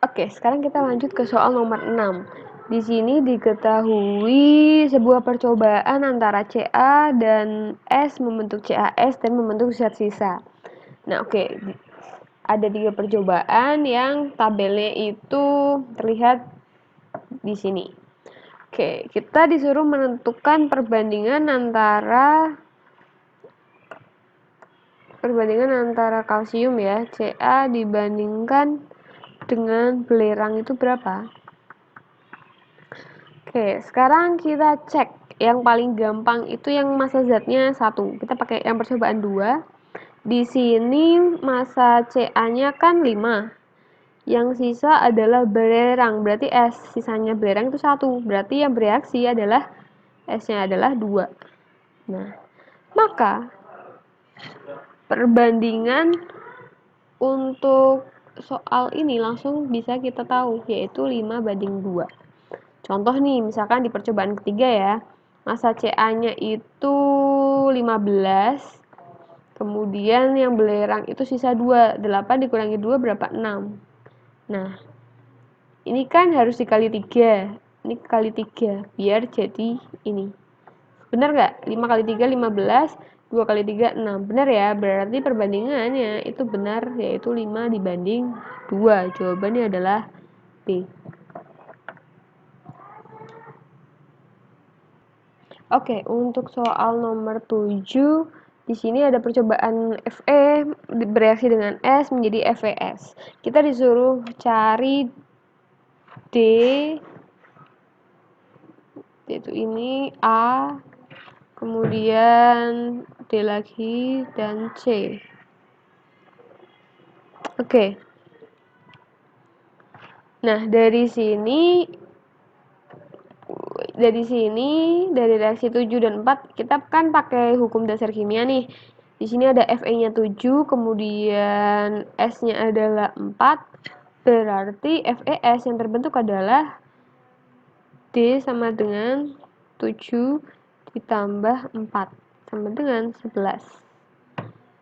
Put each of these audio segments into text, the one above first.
Oke, sekarang kita lanjut ke soal nomor 6. Di sini diketahui sebuah percobaan antara Ca dan S membentuk CaS dan membentuk zat sisa. Nah, oke. Ada 3 percobaan yang tabelnya itu terlihat di sini. Oke, kita disuruh menentukan perbandingan antara kalsium ya, Ca dibandingkan dengan belerang itu berapa? Oke, sekarang kita cek. Yang paling gampang itu yang massa zatnya 1. Kita pakai yang percobaan 2. Di sini massa Ca-nya kan 5. Yang sisa adalah belerang, berarti S. Sisanya belerang itu 1. Berarti yang bereaksi adalah S-nya adalah 2. Nah, maka perbandingan untuk soal ini langsung bisa kita tahu, yaitu 5:2. Contoh nih, misalkan di percobaan ketiga ya, massa Ca-nya itu 15, kemudian yang belerang itu sisa 2, 8 dikurangi 2 berapa? 6. Nah, ini kan harus dikali 3, ini kali 3, biar jadi ini. Benar nggak? 5 kali 3, 15, 2 kali 3, 6. Benar ya? Berarti perbandingannya itu benar, yaitu 5:2. Jawabannya adalah B. Oke, untuk soal nomor 7, di sini ada percobaan Fe bereaksi dengan S menjadi FeS. Kita disuruh cari D, yaitu ini A, kemudian D lagi, dan C. Oke. Nah, dari reaksi 7 dan 4, kita kan pakai hukum dasar kimia nih. Di sini ada Fe-nya 7, kemudian S-nya adalah 4, berarti FeS yang terbentuk adalah D sama dengan 7 ditambah 4, sama dengan 11.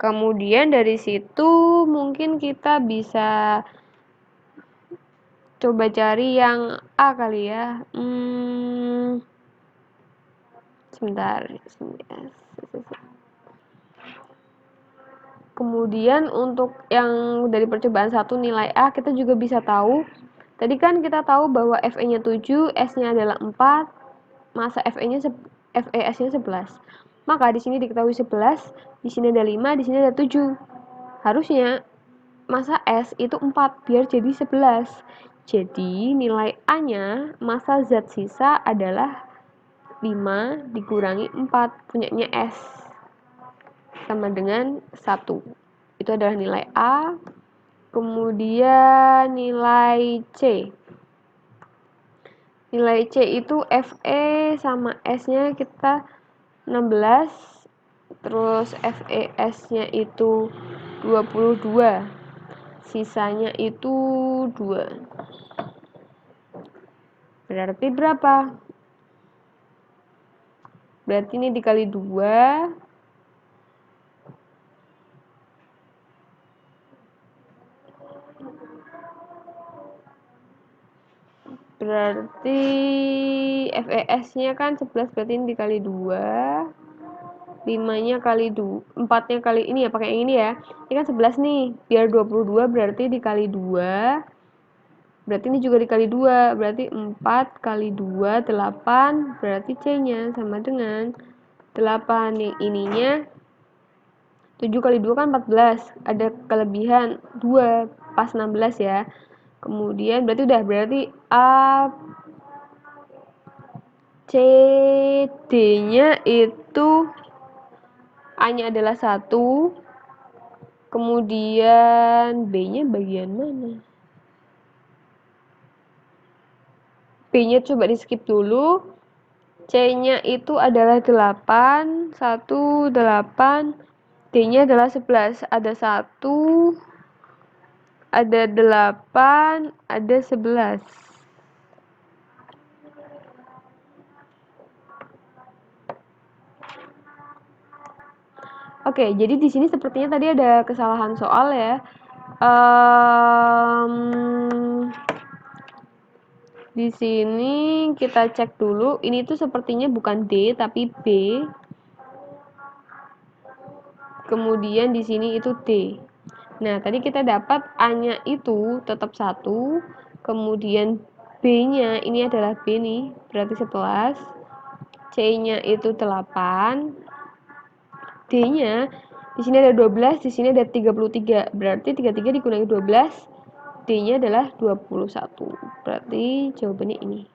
Kemudian dari situ mungkin kita bisa coba cari yang A kali ya. Sebentar. Kemudian untuk yang dari percobaan 1 nilai A, kita juga bisa tahu. Tadi kan kita tahu bahwa Fe-nya 7, S-nya adalah 4, massa FeS-nya 11. Maka di sini diketahui 11, di sini ada 5, di sini ada 7. Harusnya massa S itu 4 biar jadi 11. Jadi nilai A-nya massa zat sisa adalah 5 dikurangi 4, punyanya S, sama dengan 1. Itu adalah nilai A. Kemudian nilai C. Nilai C itu Fe sama S-nya kita 16, terus FeS-nya itu 22, sisanya itu 2. Berarti berapa? Berarti ini dikali 2, berarti FeS-nya kan 11, berarti ini dikali 2, 5-nya kali 2, 4-nya kali ini ya, pakai yang ini ya. Ini kan 11 nih, biar 22 berarti dikali 2. Berarti ini juga dikali 2, berarti 4 kali 2, 8, berarti C-nya sama dengan 8. Yang ininya 7 kali 2 kan 14, ada kelebihan 2, pas 16 ya. Kemudian berarti A, C, D-nya itu A-nya adalah 1, kemudian B-nya bagian mana? B-nya coba di skip dulu. C-nya itu adalah 8, 1, 8. D-nya adalah 11. Ada 1, ada 8, ada 11. Oke, jadi di sini sepertinya tadi ada kesalahan soal ya. Di sini kita cek dulu, ini tuh sepertinya bukan D tapi B. Kemudian di sini itu D. Nah, tadi kita dapat A-nya itu tetap 1, kemudian B-nya ini adalah B nih, berarti 11. C-nya itu 8. D-nya di sini ada 12, di sini ada 33. Berarti 33 dikurangi 12, D-nya adalah 21. Berarti jawabannya ini.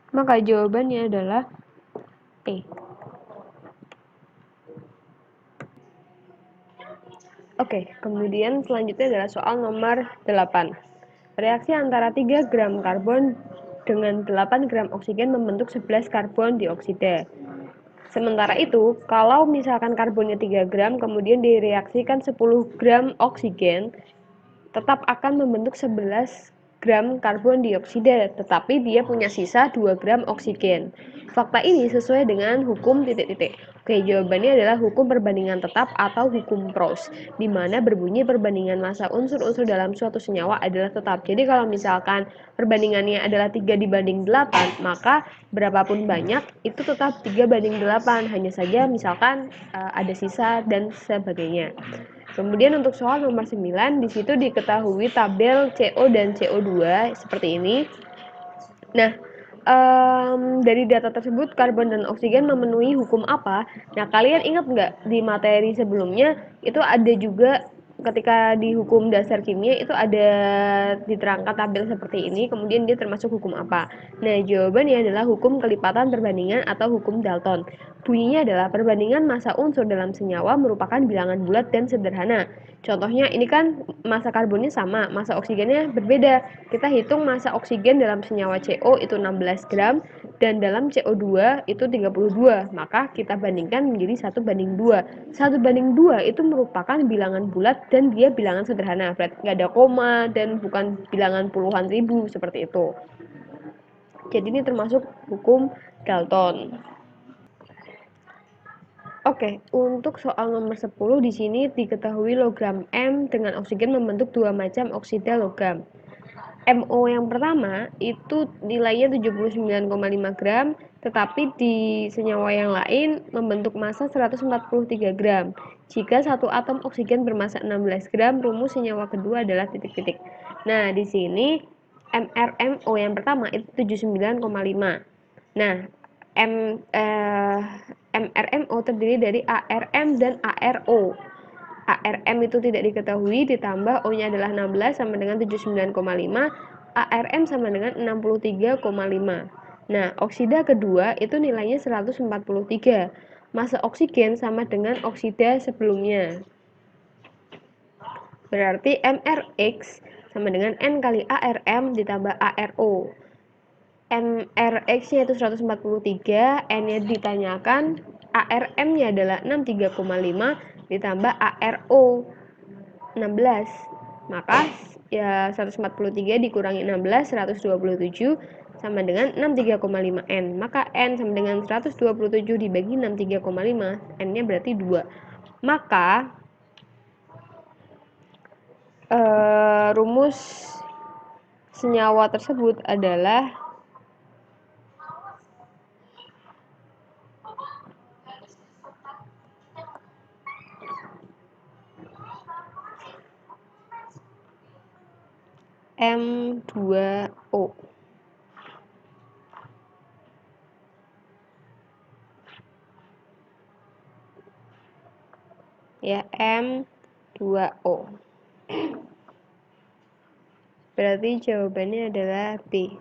Maka jawabannya adalah E. Oke, kemudian selanjutnya adalah soal nomor 8. Reaksi antara 3 gram karbon dengan 8 gram oksigen membentuk 11 karbon dioksida. Sementara itu, kalau misalkan karbonnya 3 gram, kemudian direaksikan 10 gram oksigen, tetap akan membentuk 11 gram karbon dioksida, tetapi dia punya sisa 2 gram oksigen. Fakta ini sesuai dengan hukum titik-titik. Oke, jawabannya adalah hukum perbandingan tetap atau hukum Proust, di mana berbunyi perbandingan massa unsur-unsur dalam suatu senyawa adalah tetap. Jadi kalau misalkan perbandingannya adalah 3 dibanding 8, maka berapapun banyak itu tetap 3 banding 8. Hanya saja misalkan ada sisa dan sebagainya. Kemudian untuk soal nomor 9, di situ diketahui tabel CO dan CO2 seperti ini. Nah, dari data tersebut karbon dan oksigen memenuhi hukum apa? Nah, kalian ingat nggak di materi sebelumnya itu ada juga ketika di hukum dasar kimia itu ada diterangkan tabel seperti ini, kemudian dia termasuk hukum apa? Nah, jawabannya adalah hukum kelipatan perbandingan atau hukum Dalton. Bunyinya adalah perbandingan massa unsur dalam senyawa merupakan bilangan bulat dan sederhana. Contohnya ini kan massa karbonnya sama, massa oksigennya berbeda. Kita hitung massa oksigen dalam senyawa CO itu 16 gram dan dalam CO2 itu 32. Maka kita bandingkan menjadi 1:2. 1:2 itu merupakan bilangan bulat dan dia bilangan sederhana. Berarti nggak ada koma dan bukan bilangan puluhan ribu seperti itu. Jadi ini termasuk hukum Dalton. Oke, untuk soal nomor 10 di sini diketahui logam M dengan oksigen membentuk dua macam oksida logam. MO yang pertama itu nilainya 79,5 gram, tetapi di senyawa yang lain membentuk massa 143 gram. Jika satu atom oksigen bermassa 16 gram, rumus senyawa kedua adalah titik-titik. Nah, di sini MRMO yang pertama itu 79,5. Nah, MRMO terdiri dari ARM dan ARO. ARM itu tidak diketahui, ditambah O-nya adalah 16 sama dengan 79,5, ARM sama dengan 63,5. Nah, oksida kedua itu nilainya 143. Massa oksigen sama dengan oksida sebelumnya. Berarti MRX sama dengan N kali ARM ditambah ARO. MRX-nya itu 143, N-nya ditanyakan, ARM-nya adalah 63,5 ditambah ARO 16. Maka ya 143 dikurangi 16, 127 sama dengan 63,5 N. Maka N sama dengan 127 dibagi 63,5, N-nya berarti 2. Maka rumus senyawa tersebut adalah M2O. Ya, M2O. Berarti jawabannya adalah B.